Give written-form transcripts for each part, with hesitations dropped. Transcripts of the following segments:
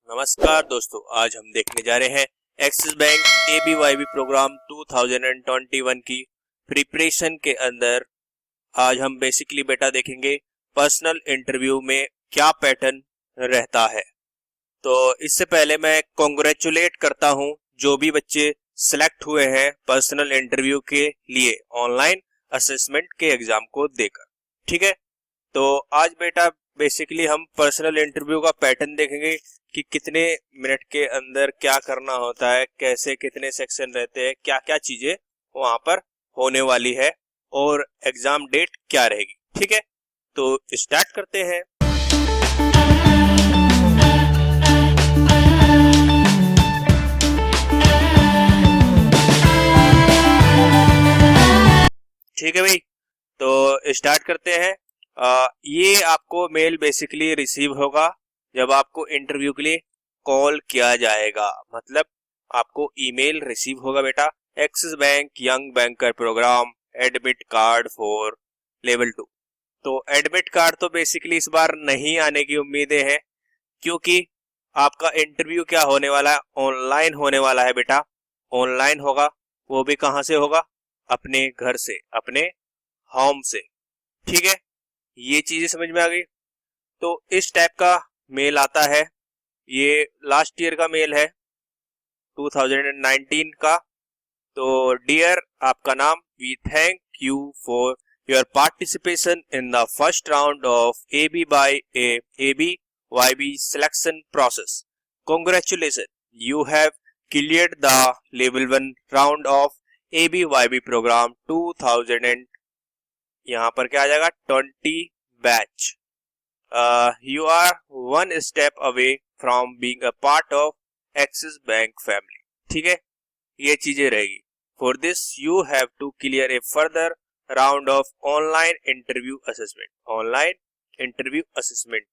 नमस्कार दोस्तों, आज हम देखने जा रहे हैं एक्सिस बैंक ABYB प्रोग्राम 2021 की प्रिपरेशन के अंदर। आज हम बेसिकली बेटा देखेंगे पर्सनल इंटरव्यू में क्या पैटर्न रहता है। तो इससे पहले मैं कॉन्ग्रेचुलेट करता हूं जो भी बच्चे सिलेक्ट हुए हैं पर्सनल इंटरव्यू के लिए ऑनलाइन असेसमेंट के एग्जाम को देकर। ठीक है, तो आज बेटा बेसिकली हम पर्सनल इंटरव्यू का पैटर्न देखेंगे कि कितने मिनट के अंदर क्या करना होता है, कैसे कितने सेक्शन रहते हैं, क्या क्या चीजें वहां पर होने वाली है और एग्जाम डेट क्या रहेगी। ठीक है, तो स्टार्ट करते हैं। ठीक है भाई, तो स्टार्ट करते हैं। ये आपको मेल बेसिकली रिसीव होगा जब आपको इंटरव्यू के लिए कॉल किया जाएगा, मतलब आपको ईमेल रिसीव होगा बेटा, Axis bank young banker program admit card for level 2। तो एडमिट कार्ड तो बेसिकली इस बार नहीं आने की उम्मीदें हैं, क्योंकि आपका इंटरव्यू क्या होने वाला है, ऑनलाइन होने वाला है बेटा। ऑनलाइन होगा, वो भी कहां से होगा, अपने घर से, अपने होम से। ठीक है, ये चीजें समझ में आ गई। तो इस टाइप का मेल आता है, ये लास्ट ईयर का मेल है 2019 का। तो डियर, आपका नाम, we thank you for your participation in the first round of ABYB selection process. Congratulations, you have cleared the level 1 round of ABYB program 2000 and यहाँ पर क्या आ जाएगा 20 batch. You are one step away from being a part of Axis Bank family। ठीक है, ये चीजें रहेगी। For this you have to clear a further round of online interview assessment। Online interview assessment,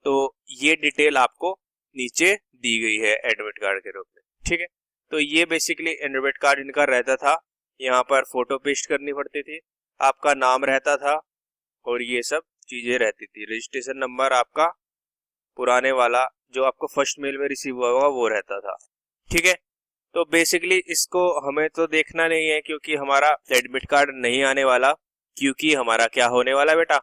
तो ये डिटेल आपको नीचे दी गई है एडमिट कार्ड के रूप में। ठीक है, तो ये बेसिकली एडमिट कार्ड इनका रहता था, यहाँ पर फोटो पेस्ट करनी पड़ती थी, आपका नाम रहता था और ये सब चीजें रहती थी। रजिस्ट्रेशन नंबर आपका पुराने वाला जो आपको फर्स्ट मेल में रिसीव हुआ होगा वो रहता था। ठीक है, तो बेसिकली इसको हमें तो देखना नहीं है क्योंकि हमारा एडमिट कार्ड नहीं आने वाला, क्योंकि हमारा क्या होने वाला बेटा,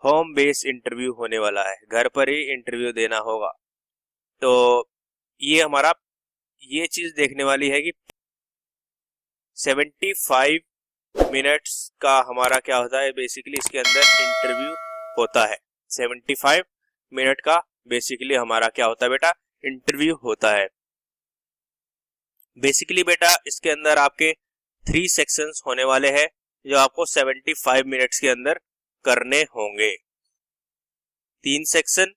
होम बेस्ड इंटरव्यू होने वाला है, घर पर ही इंटरव्यू देना होगा। तो ये हमारा ये चीज देखने वाली है कि 75 मिनट्स का हमारा क्या होता है, बेसिकली इसके अंदर इंटरव्यू होता है। 75 मिनट का बेसिकली हमारा क्या होता है बेटा, इंटरव्यू होता है। बेसिकली बेटा इसके अंदर आपके 3 सेक्शंस होने वाले हैं जो आपको 75 मिनट्स के अंदर करने होंगे। 3 सेक्शन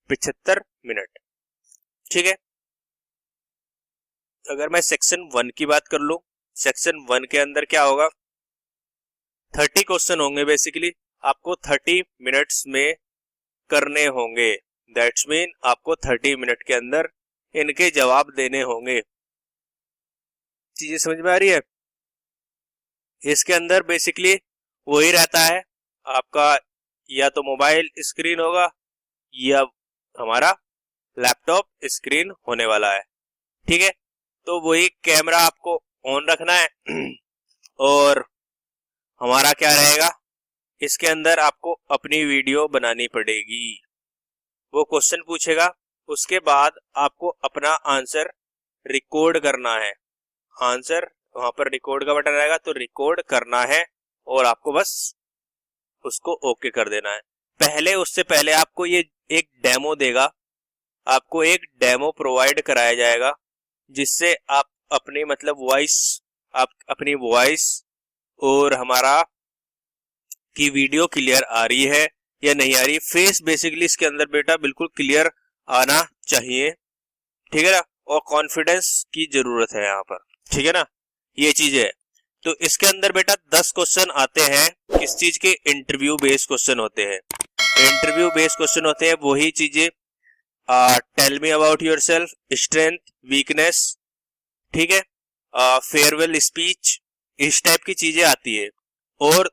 75 मिनट। ठीक है, अगर मैं सेक्शन 1 की बात कर लूं, सेक्शन 1 के अंदर क्या होगा, 30 क्वेश्चन होंगे बेसिकली, आपको 30 मिनट्स में करने होंगे। दैट्स मीन आपको 30 मिनट के अंदर इनके जवाब देने होंगे। चीजें समझ में आ रही है। इसके अंदर बेसिकली वही रहता है, आपका या तो मोबाइल स्क्रीन होगा या हमारा लैपटॉप स्क्रीन होने वाला है। ठीक है, तो वही कैमरा आपको ऑन रखना है और हमारा क्या रहेगा, इसके अंदर आपको अपनी वीडियो बनानी पड़ेगी। वो क्वेश्चन पूछेगा, उसके बाद आपको अपना आंसर रिकॉर्ड करना है। आंसर वहां पर रिकॉर्ड का बटन रहेगा, तो रिकॉर्ड करना है और आपको बस उसको ओके कर देना है। पहले उससे पहले आपको ये एक डेमो देगा, आपको एक डेमो प्रोवाइड कराया जाएगा जिससे आप अपनी मतलब वॉइस, आप अपनी वॉइस और हमारा की वीडियो क्लियर आ रही है या नहीं आ रही। फेस बेसिकली इसके अंदर बेटा बिल्कुल क्लियर आना चाहिए। ठीक है ना, और कॉन्फिडेंस की जरूरत है यहाँ पर। ठीक है ना, ये चीज है। तो इसके अंदर बेटा 10 क्वेश्चन आते हैं, किस चीज के, इंटरव्यू बेस्ड क्वेश्चन होते हैं। इंटरव्यू बेस्ड क्वेश्चन होते हैं वही चीजें, tell me about yourself, strength, weakness, ठीक है, फेयरवेल स्पीच, इस टाइप की चीजें आती है। और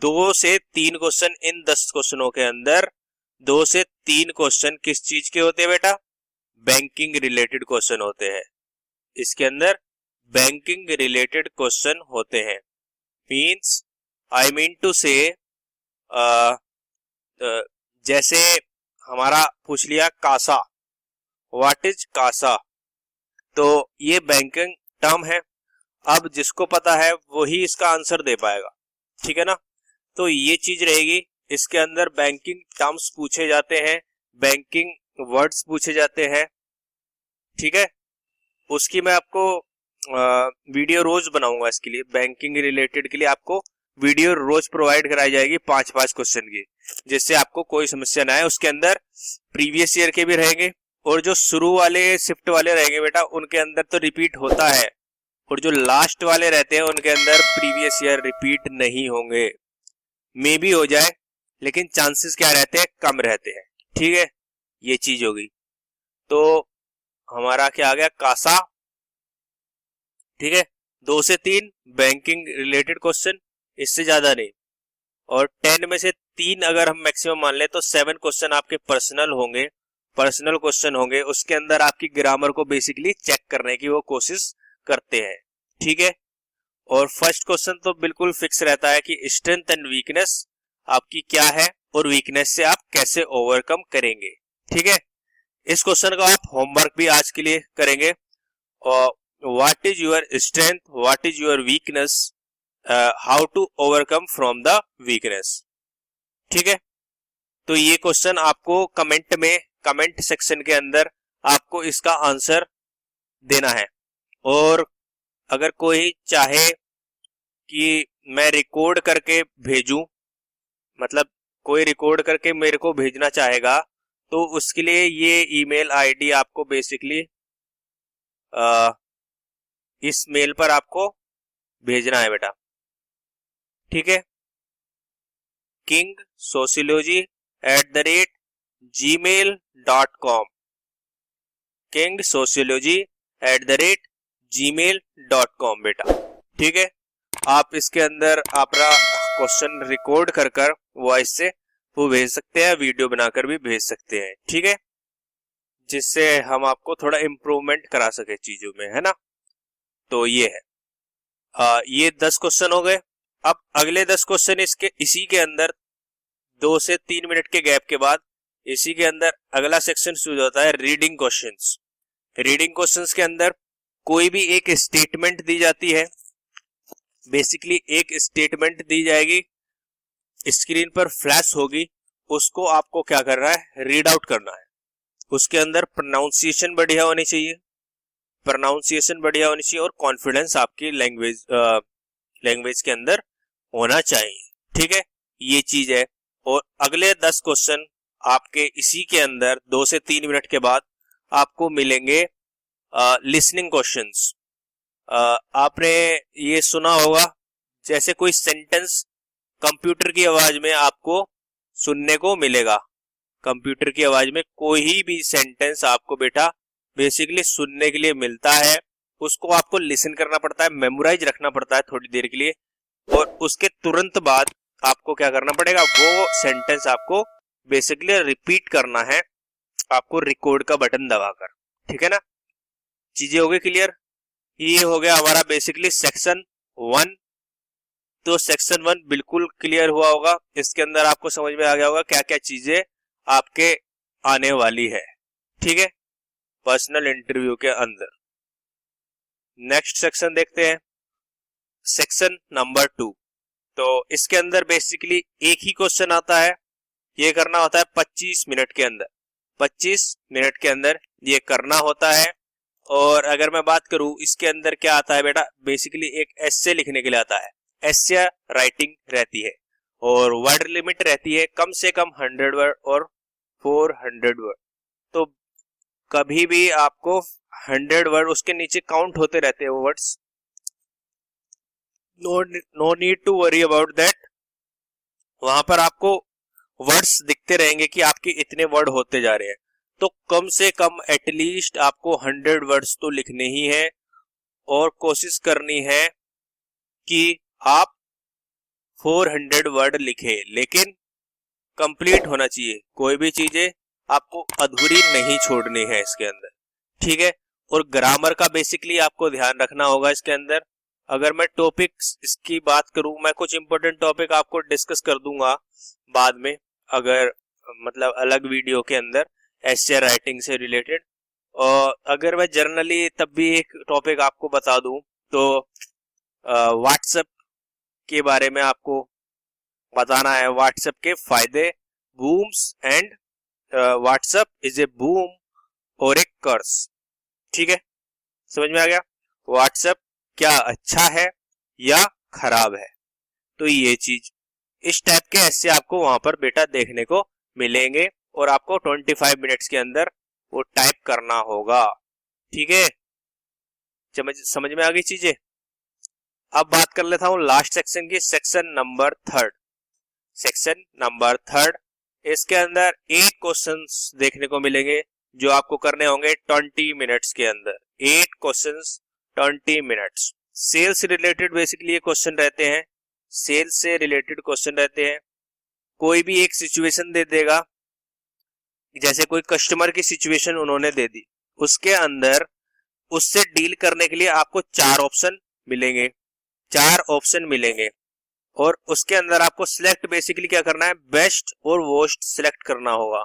2 से 3 क्वेश्चन, इन 10 क्वेश्चनों के अंदर 2 से 3 क्वेश्चन किस चीज के होते हैं बेटा, बैंकिंग रिलेटेड क्वेश्चन होते हैं, इसके अंदर बैंकिंग रिलेटेड क्वेश्चन होते हैं। मीन्स आई मीन टू से जैसे हमारा पूछ लिया कासा, व्हाट इज कासा, तो ये बैंकिंग टर्म है। अब जिसको पता है वही इसका आंसर दे पाएगा, ठीक है ना। तो ये चीज रहेगी, इसके अंदर बैंकिंग टर्म्स पूछे जाते हैं, बैंकिंग वर्ड्स पूछे जाते हैं, ठीक है। उसकी मैं आपको वीडियो रोज बनाऊंगा, इसके लिए बैंकिंग रिलेटेड के लिए आपको वीडियो रोज प्रोवाइड कराई जाएगी 5-5 क्वेश्चन की, जिससे आपको कोई समस्या ना आए। उसके अंदर प्रीवियस ईयर के भी रहेंगे और जो शुरू वाले शिफ्ट वाले रहेंगे बेटा उनके अंदर तो रिपीट होता है, और जो लास्ट वाले रहते हैं उनके अंदर प्रीवियस ईयर रिपीट नहीं होंगे। मे भी हो जाए लेकिन चांसेस क्या रहते हैं, कम रहते हैं, ठीक है। ये चीज होगी। तो हमारा क्या आ गया, कासा, ठीक है। 2 से 3 बैंकिंग रिलेटेड क्वेश्चन, इससे ज्यादा नहीं। और 10 में से 3 अगर हम मैक्सिमम मान ले तो 7 क्वेश्चन आपके पर्सनल होंगे, पर्सनल क्वेश्चन होंगे। उसके अंदर आपकी ग्रामर को बेसिकली चेक करने की वो कोशिश करते हैं, ठीक है। और फर्स्ट क्वेश्चन तो बिल्कुल फिक्स रहता है कि स्ट्रेंथ एंड वीकनेस आपकी क्या है और वीकनेस से आप कैसे ओवरकम करेंगे, ठीक है। इस क्वेश्चन का आप होमवर्क भी आज के लिए करेंगे। और what is your strength, what is your weakness, how to overcome from the weakness, ठीक है। तो ये क्वेश्चन आपको कमेंट में, कमेंट सेक्शन के अंदर आपको इसका आंसर देना है। और अगर कोई चाहे कि मैं रिकॉर्ड करके भेजूं, मतलब कोई रिकॉर्ड करके मेरे को भेजना चाहेगा, तो उसके लिए ये ईमेल आईडी आपको बेसिकली इस मेल पर आपको भेजना है बेटा, ठीक है। kingsociology@gmail.com, kingsociology@gmail.com बेटा, ठीक है। आप इसके अंदर अपना क्वेश्चन रिकॉर्ड कर कर वॉइस से वो भेज सकते हैं, वीडियो बनाकर भी भेज सकते हैं, ठीक है, जिससे हम आपको थोड़ा इम्प्रूवमेंट करा सके चीजों में, है ना। तो ये है, ये 10 क्वेश्चन हो गए। अब अगले 10 क्वेश्चन इसके इसी के अंदर 2 से 3 मिनट के गैप के बाद इसी के अंदर अगला सेक्शन शुरू होता है, रीडिंग क्वेश्चंस। रीडिंग क्वेश्चंस के अंदर कोई भी एक स्टेटमेंट दी जाती है, बेसिकली एक स्टेटमेंट दी जाएगी, स्क्रीन पर फ्लैश होगी, उसको आपको क्या करना है, रीड आउट करना है। उसके अंदर प्रोनाउंसिएशन बढ़िया होनी चाहिए, प्रोनाउंसिएशन बढ़िया होनी चाहिए, और कॉन्फिडेंस आपकी लैंग्वेज के अंदर होना चाहिए, ठीक है। ये चीज है। और अगले 10 क्वेश्चन आपके इसी के अंदर 2 से 3 मिनट के बाद आपको मिलेंगे लिसनिंग क्वेश्चंस। आपने ये सुना होगा, जैसे कोई सेंटेंस कंप्यूटर की आवाज में आपको सुनने को मिलेगा, कंप्यूटर की आवाज में कोई भी सेंटेंस आपको बेटा बेसिकली सुनने के लिए मिलता है, उसको आपको लिसन करना पड़ता है, मेमोराइज रखना पड़ता है थोड़ी देर के लिए, और उसके तुरंत बाद आपको क्या करना पड़ेगा, वो सेंटेंस आपको बेसिकली रिपीट करना है, आपको रिकॉर्ड का बटन दबाकर, ठीक है ना। चीजें हो गई क्लियर। ये हो गया हमारा बेसिकली सेक्शन 1। तो सेक्शन 1 बिल्कुल क्लियर हुआ होगा, इसके अंदर आपको समझ में आ गया होगा क्या क्या चीजें आपके आने वाली है, ठीक है, पर्सनल इंटरव्यू के अंदर। नेक्स्ट सेक्शन देखते हैं, सेक्शन नंबर 2। तो इसके अंदर बेसिकली एक ही क्वेश्चन आता है, ये करना होता है 25 मिनट के अंदर, 25 मिनट के अंदर ये करना होता है। और अगर मैं बात करूं इसके अंदर क्या आता है बेटा, बेसिकली एक एस्से लिखने के लिए आता है, एस्से राइटिंग रहती है, और वर्ड लिमिट रहती है कम से कम 100 वर्ड और 400 वर्ड। तो कभी भी आपको 100 वर्ड, उसके नीचे काउंट होते रहते हैं वो words, no need to worry about that. वहां पर आपको वर्ड्स दिखते रहेंगे कि आपके इतने वर्ड होते जा रहे हैं। तो कम से कम एटलीस्ट आपको 100 वर्ड्स तो लिखने ही है, और कोशिश करनी है कि आप 400 वर्ड लिखे, लेकिन कंप्लीट होना चाहिए, कोई भी चीजें आपको अधूरी नहीं छोड़नी है इसके अंदर, ठीक है। और ग्रामर का बेसिकली आपको ध्यान रखना होगा इसके अंदर। अगर मैं टॉपिक्स इसकी बात करूं, मैं कुछ इंपॉर्टेंट टॉपिक आपको डिस्कस कर दूंगा बाद में, अगर मतलब अलग वीडियो के अंदर एस्से राइटिंग से रिलेटेड। और अगर मैं जर्नली तब भी एक टॉपिक आपको बता दूं तो व्हाट्सएप के बारे में आपको बताना है, व्हाट्सएप के फायदे, बूम्स and WhatsApp is a boom और एक कर्स। ठीक है, समझ में आ गया? व्हाट्सएप क्या अच्छा है या खराब है, तो ये चीज इस टाइप के ऐसे आपको वहां पर बेटा देखने को मिलेंगे और आपको 25 मिनट्स के अंदर वो टाइप करना होगा। ठीक है, समझ में आ गई चीजें। अब बात कर लेता हूं लास्ट सेक्शन की, section number third. Section number third, इसके अंदर 8 क्वेश्चंस देखने को मिलेंगे जो आपको करने होंगे 20 मिनट्स के अंदर। 8 questions 20 minutes. Sales related basically ये क्वेश्चन रहते हैं, सेल्स से रिलेटेड क्वेश्चन रहते हैं। कोई भी एक सिचुएशन दे देगा, जैसे कोई कस्टमर की सिचुएशन उन्होंने दे दी, उसके अंदर उससे डील करने के लिए आपको 4 ऑप्शन मिलेंगे, 4 ऑप्शन मिलेंगे और उसके अंदर आपको सिलेक्ट बेसिकली क्या करना है, बेस्ट और वर्स्ट सिलेक्ट करना होगा।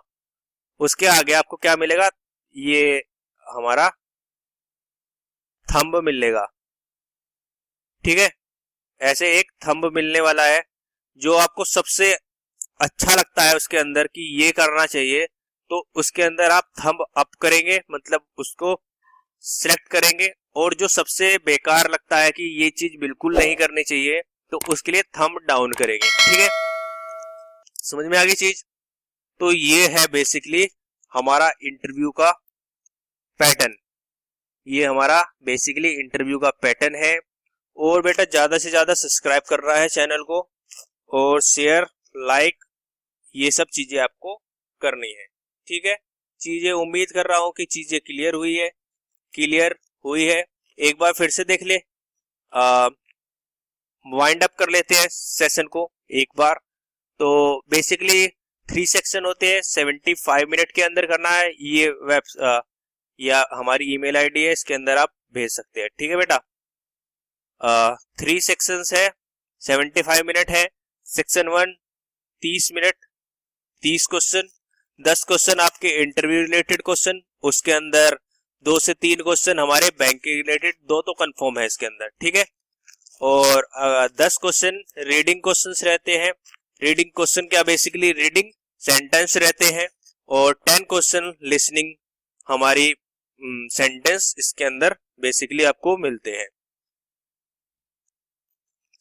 उसके आगे आपको क्या मिलेगा, ये हमारा थंब मिलेगा। ठीक है, ऐसे एक थंब मिलने वाला है, जो आपको सबसे अच्छा लगता है उसके अंदर कि ये करना चाहिए, तो उसके अंदर आप थंब अप करेंगे, मतलब उसको सिलेक्ट करेंगे। और जो सबसे बेकार लगता है कि ये चीज बिल्कुल नहीं करनी चाहिए, तो उसके लिए थंब डाउन करेंगे। ठीक है, समझ में आ गई चीज। तो ये है बेसिकली हमारा इंटरव्यू का पैटर्न, ये हमारा बेसिकली इंटरव्यू का पैटर्न है। और बेटा ज्यादा से ज्यादा सब्सक्राइब कर रहा है चैनल को, और शेयर, लाइक, ये सब चीजें आपको करनी है। ठीक है, चीजें उम्मीद कर रहा हूं कि चीजें क्लियर हुई है। एक बार फिर से देख ले, वाइंड अप कर लेते हैं सेशन को एक बार। तो बेसिकली 3 सेक्शन होते हैं, 75 मिनट के अंदर करना है। ये या हमारी ईमेल आईडी है, इसके अंदर आप भेज सकते हैं। ठीक है बेटा, 3 सेक्शंस है, 75 मिनट है। सेक्शन 1 30 मिनट, 30 क्वेश्चन, 10 क्वेश्चन आपके इंटरव्यू रिलेटेड क्वेश्चन, उसके अंदर 2 से 3 क्वेश्चन हमारे बैंक के रिलेटेड, 2 तो कंफर्म है इसके अंदर। ठीक है, और 10 क्वेश्चन रीडिंग क्वेश्चंस रहते हैं। रीडिंग क्वेश्चन क्या, बेसिकली रीडिंग सेंटेंस रहते हैं। और 10 क्वेश्चन लिसनिंग, हमारी सेंटेंस इसके अंदर बेसिकली आपको मिलते हैं।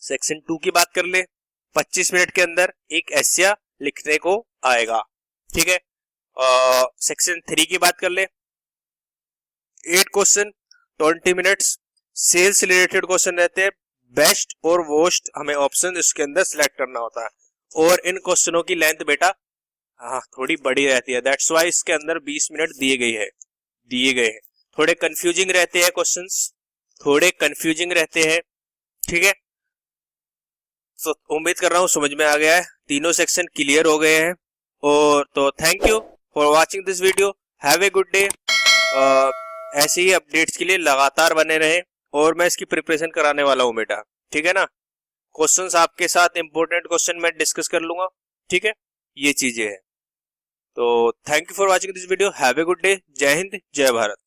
सेक्शन 2 की बात कर ले, 25 मिनट के अंदर एक एस्से लिखने को आएगा। ठीक है, सेक्शन 3 की बात कर ले, 8 question 20 minutes, sales related question रहते हैं। बेस्ट और वर्स्ट हमें ऑप्शन इसके अंदर सिलेक्ट करना होता है। और इन क्वेश्चनों की लेंथ बेटा थोड़ी बड़ी रहती है, दैट्स वाई इसके अंदर 20 मिनट दिए गए हैं। थोड़े कंफ्यूजिंग रहते हैं क्वेश्चंस, थोड़े कंफ्यूजिंग रहते हैं। ठीक है, तो उम्मीद कर रहा हूं समझ में आ गया है, तीनों सेक्शन क्लियर हो गए हैं। और तो thank you for watching this video, have a good day. ऐसे ही अपडेट्स के लिए लगातार बने रहे, और मैं इसकी प्रिपरेशन कराने वाला हूं बेटा। ठीक है ना, क्वेश्चंस आपके साथ इंपॉर्टेंट क्वेश्चन मैं डिस्कस कर लूंगा। ठीक है, ये चीजें हैं। तो thank you for watching this video, have a good day. जय हिंद, जय भारत।